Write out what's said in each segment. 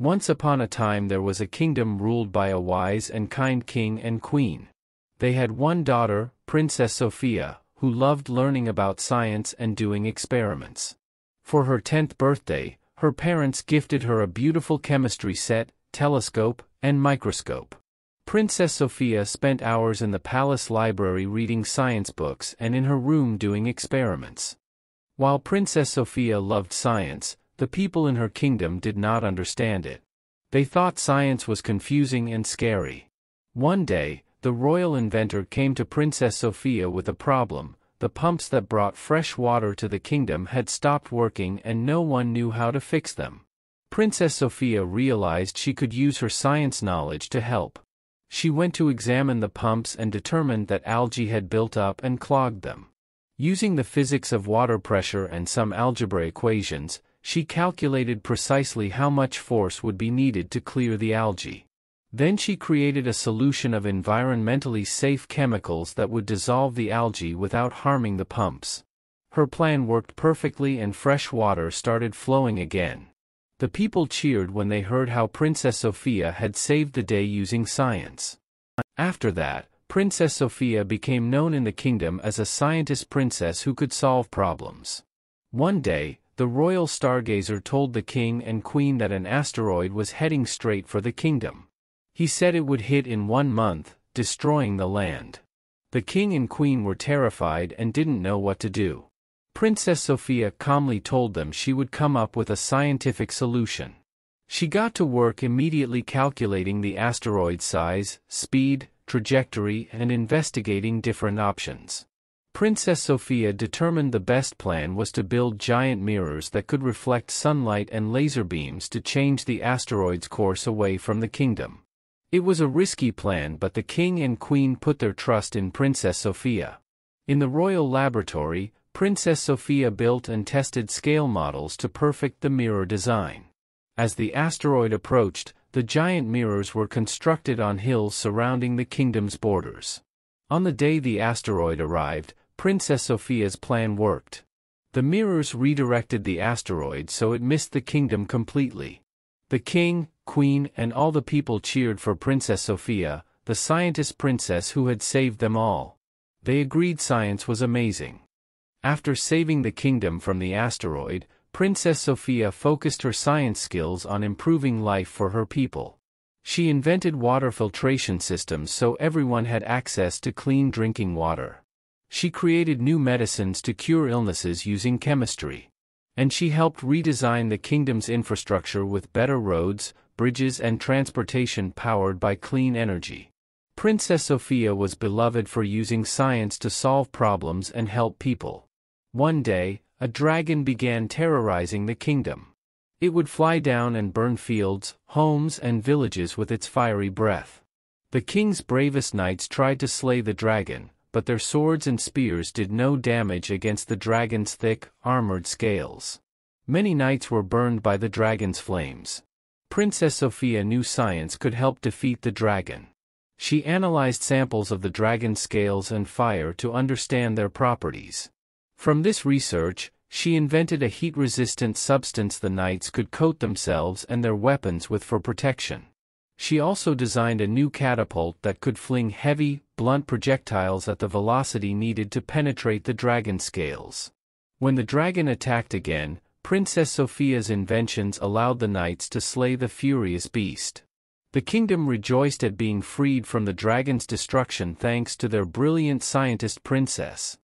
Once upon a time there was a kingdom ruled by a wise and kind king and queen. They had one daughter, Princess Sophia, who loved learning about science and doing experiments. For her 10th birthday, her parents gifted her a beautiful chemistry set, telescope, and microscope. Princess Sophia spent hours in the palace library reading science books and in her room doing experiments. While Princess Sophia loved science, the people in her kingdom did not understand it. They thought science was confusing and scary. One day, the royal inventor came to Princess Sophia with a problem. The pumps that brought fresh water to the kingdom had stopped working and no one knew how to fix them. Princess Sophia realized she could use her science knowledge to help. She went to examine the pumps and determined that algae had built up and clogged them. Using the physics of water pressure and some algebra equations, she calculated precisely how much force would be needed to clear the algae. Then she created a solution of environmentally safe chemicals that would dissolve the algae without harming the pumps. Her plan worked perfectly and fresh water started flowing again. The people cheered when they heard how Princess Sophia had saved the day using science. After that, Princess Sophia became known in the kingdom as a scientist princess who could solve problems. One day, the royal stargazer told the king and queen that an asteroid was heading straight for the kingdom. He said it would hit in 1 month, destroying the land. The king and queen were terrified and didn't know what to do. Princess Sophia calmly told them she would come up with a scientific solution. She got to work immediately calculating the asteroid's size, speed, trajectory, and investigating different options. Princess Sophia determined the best plan was to build giant mirrors that could reflect sunlight and laser beams to change the asteroid's course away from the kingdom. It was a risky plan, but the king and queen put their trust in Princess Sophia. In the royal laboratory, Princess Sophia built and tested scale models to perfect the mirror design. As the asteroid approached, the giant mirrors were constructed on hills surrounding the kingdom's borders. On the day the asteroid arrived, Princess Sophia's plan worked. The mirrors redirected the asteroid so it missed the kingdom completely. The king, queen, and all the people cheered for Princess Sophia, the scientist princess who had saved them all. They agreed science was amazing. After saving the kingdom from the asteroid, Princess Sophia focused her science skills on improving life for her people. She invented water filtration systems so everyone had access to clean drinking water. She created new medicines to cure illnesses using chemistry. And she helped redesign the kingdom's infrastructure with better roads, bridges, and transportation powered by clean energy. Princess Sophia was beloved for using science to solve problems and help people. One day, a dragon began terrorizing the kingdom. It would fly down and burn fields, homes, and villages with its fiery breath. The king's bravest knights tried to slay the dragon, but their swords and spears did no damage against the dragon's thick, armored scales. Many knights were burned by the dragon's flames. Princess Sophia knew science could help defeat the dragon. She analyzed samples of the dragon's scales and fire to understand their properties. From this research, she invented a heat-resistant substance the knights could coat themselves and their weapons with for protection. She also designed a new catapult that could fling heavy, blunt projectiles at the velocity needed to penetrate the dragon's scales. When the dragon attacked again, Princess Sophia's inventions allowed the knights to slay the furious beast. The kingdom rejoiced at being freed from the dragon's destruction thanks to their brilliant scientist princess.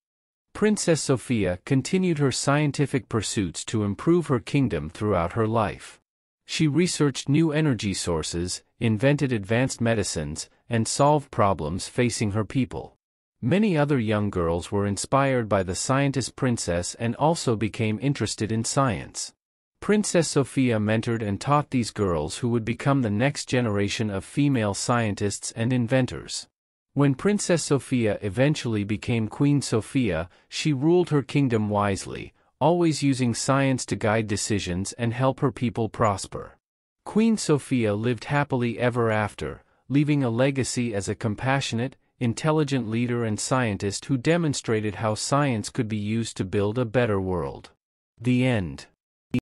Princess Sophia continued her scientific pursuits to improve her kingdom throughout her life. She researched new energy sources, invented advanced medicines, and solved problems facing her people. Many other young girls were inspired by the scientist princess and also became interested in science. Princess Sophia mentored and taught these girls who would become the next generation of female scientists and inventors. When Princess Sophia eventually became Queen Sophia, she ruled her kingdom wisely, always using science to guide decisions and help her people prosper. Queen Sophia lived happily ever after, leaving a legacy as a compassionate, intelligent leader and scientist who demonstrated how science could be used to build a better world. The end.